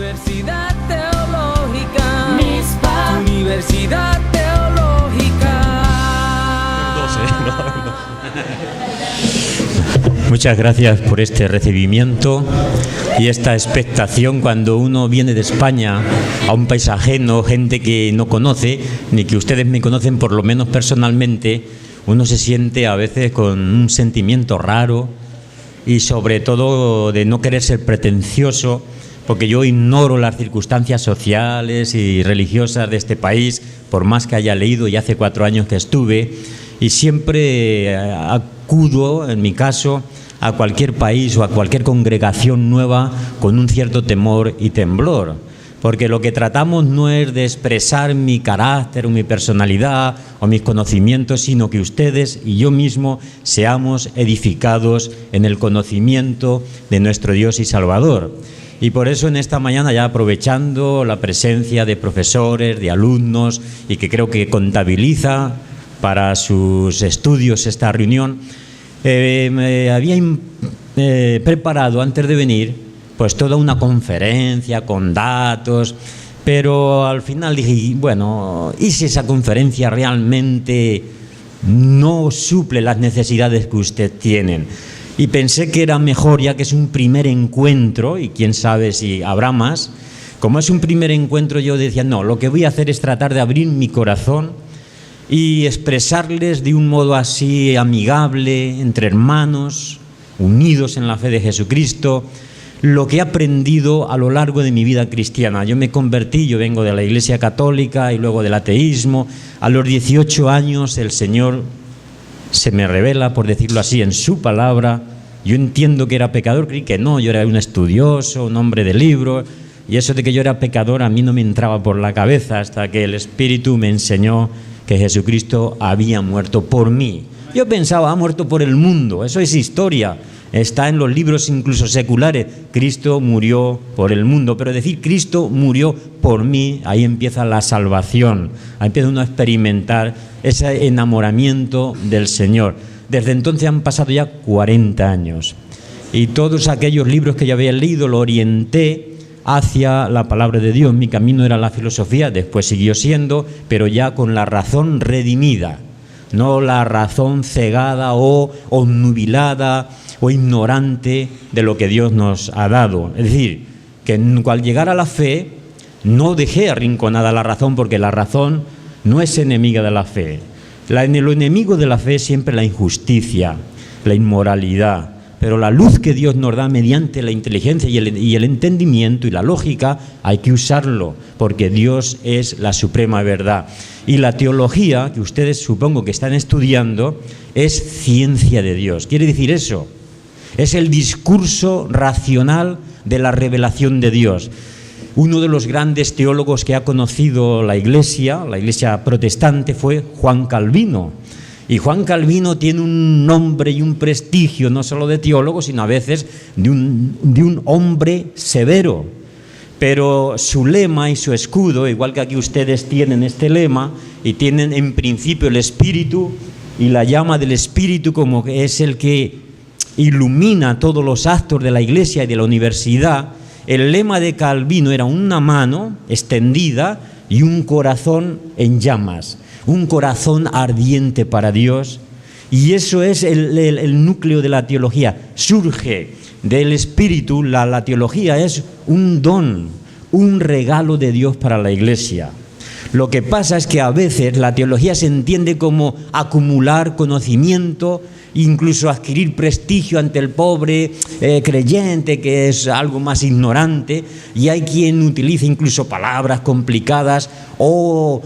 Universidad Teológica MISPA. Universidad Teológica. Muchas gracias por este recibimiento y esta expectación cuando uno viene de España a un país ajeno, gente que no conoce, ni que ustedes me conocen por lo menos personalmente. Uno se siente a veces con un sentimiento raro y sobre todo de no querer ser pretencioso, porque yo ignoro las circunstancias sociales y religiosas de este país, por más que haya leído, y hace 4 años que estuve, y siempre acudo, en mi caso, a cualquier país o a cualquier congregación nueva con un cierto temor y temblor, porque lo que tratamos no es de expresar mi carácter o mi personalidad o mis conocimientos, sino que ustedes y yo mismo seamos edificados en el conocimiento de nuestro Dios y Salvador. Y por eso en esta mañana, ya aprovechando la presencia de profesores, de alumnos, y que creo que contabiliza para sus estudios esta reunión, me había preparado antes de venir pues toda una conferencia con datos, pero al final dije, bueno, ¿y si esa conferencia realmente no suple las necesidades que usted tienen? Y pensé que era mejor, ya que es un primer encuentro, y quién sabe si habrá más, como es un primer encuentro, yo decía, no, lo que voy a hacer es tratar de abrir mi corazón y expresarles de un modo así amigable, entre hermanos, unidos en la fe de Jesucristo, lo que he aprendido a lo largo de mi vida cristiana. Yo me convertí, yo vengo de la Iglesia Católica y luego del ateísmo. A los 18 años el Señor se me revela, por decirlo así, en su palabra. Yo entiendo que era pecador, creí que no, yo era un estudioso, un hombre de libros, y eso de que yo era pecador a mí no me entraba por la cabeza hasta que el Espíritu me enseñó que Jesucristo había muerto por mí. Yo pensaba, ha muerto por el mundo, eso es historia, está en los libros incluso seculares, Cristo murió por el mundo, pero decir Cristo murió por mí, ahí empieza la salvación, ahí empieza uno a experimentar ese enamoramiento del Señor. Desde entonces han pasado ya 40 años y todos aquellos libros que yo había leído lo orienté hacia la palabra de Dios. Mi camino era la filosofía, después siguió siendo, pero ya con la razón redimida, no la razón cegada o obnubilada o ignorante de lo que Dios nos ha dado. Es decir, que al llegar a la fe no dejé arrinconada la razón, porque la razón no es enemiga de la fe. Lo enemigo de la fe es siempre la injusticia, la inmoralidad. Pero la luz que Dios nos da mediante la inteligencia y el entendimiento y la lógica, hay que usarlo, porque Dios es la suprema verdad. Y la teología, que ustedes supongo que están estudiando, es ciencia de Dios. ¿Quiere decir eso? Es el discurso racional de la revelación de Dios. Uno de los grandes teólogos que ha conocido la Iglesia protestante, fue Juan Calvino. Y Juan Calvino tiene un nombre y un prestigio, no solo de teólogo, sino a veces de un hombre severo. Pero su lema y su escudo, igual que aquí ustedes tienen este lema, y tienen en principio el Espíritu y la llama del Espíritu como que es el que ilumina todos los actos de la Iglesia y de la universidad. El lema de Calvino era una mano extendida y un corazón en llamas. Un corazón ardiente para Dios, y eso es el núcleo de la teología. Surge del Espíritu, la teología es un don, un regalo de Dios para la Iglesia. Lo que pasa es que a veces la teología se entiende como acumular conocimiento, incluso adquirir prestigio ante el pobre creyente, que es algo más ignorante, y hay quien utiliza incluso palabras complicadas o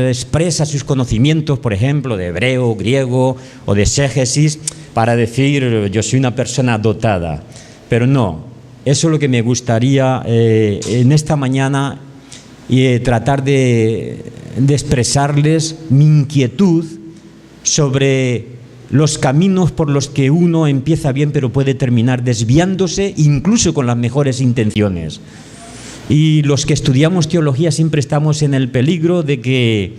expresa sus conocimientos, por ejemplo, de hebreo, griego o de exégesis, para decir yo soy una persona dotada. Pero no, eso es lo que me gustaría en esta mañana, tratar de expresarles mi inquietud sobre los caminos por los que uno empieza bien pero puede terminar desviándose, incluso con las mejores intenciones. Y los que estudiamos teología siempre estamos en el peligro de que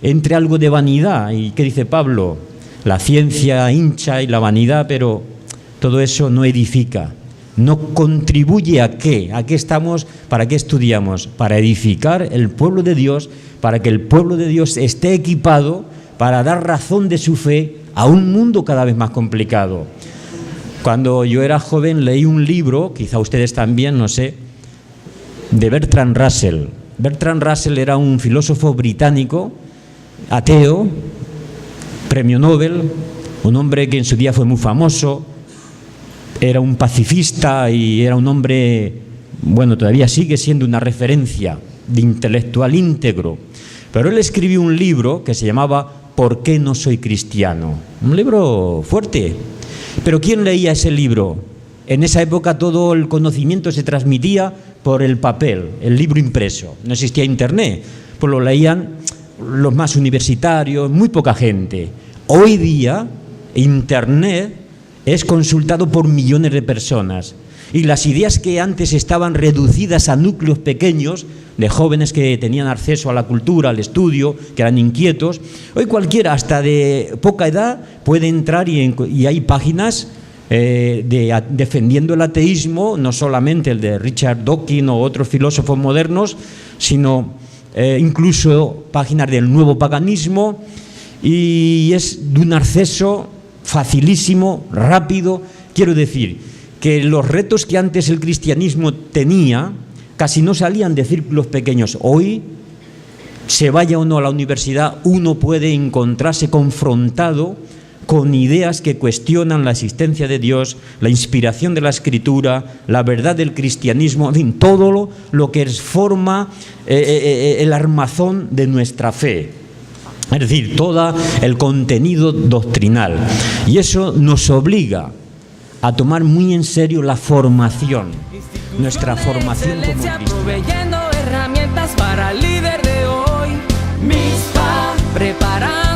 entre algo de vanidad. ¿Y qué dice Pablo? La ciencia hincha y la vanidad, pero todo eso no edifica. ¿No contribuye a qué? ¿A qué estamos? ¿Para qué estudiamos? Para edificar el pueblo de Dios, para que el pueblo de Dios esté equipado para dar razón de su fe a un mundo cada vez más complicado. Cuando yo era joven leí un libro, quizá ustedes también, no sé, de Bertrand Russell. Bertrand Russell era un filósofo británico, ateo, premio Nobel, un hombre que en su día fue muy famoso, era un pacifista y era un hombre, bueno, todavía sigue siendo una referencia de intelectual íntegro. Pero él escribió un libro que se llamaba ¿Por qué no soy cristiano? Un libro fuerte. Pero ¿quién leía ese libro? En esa época todo el conocimiento se transmitía por el papel, el libro impreso. No existía internet, pues lo leían los más universitarios, muy poca gente. Hoy día, internet es consultado por millones de personas y las ideas que antes estaban reducidas a núcleos pequeños de jóvenes que tenían acceso a la cultura, al estudio, que eran inquietos, hoy cualquiera, hasta de poca edad, puede entrar y hay páginas defendiendo el ateísmo, no solamente el de Richard Dawkins o otros filósofos modernos, sino incluso páginas del nuevo paganismo, y es de un acceso facilísimo, rápido. Quiero decir que los retos que antes el cristianismo tenía casi no salían de círculos pequeños. Hoy, se vaya o no a la universidad, uno puede encontrarse confrontado con ideas que cuestionan la existencia de Dios, la inspiración de la Escritura, la verdad del cristianismo, en fin, todo lo que forma el armazón de nuestra fe. Es decir, todo el contenido doctrinal. Y eso nos obliga a tomar muy en serio la formación, nuestra formación como cristianos. Proveyendo herramientas para el líder de hoy. MISPA, preparando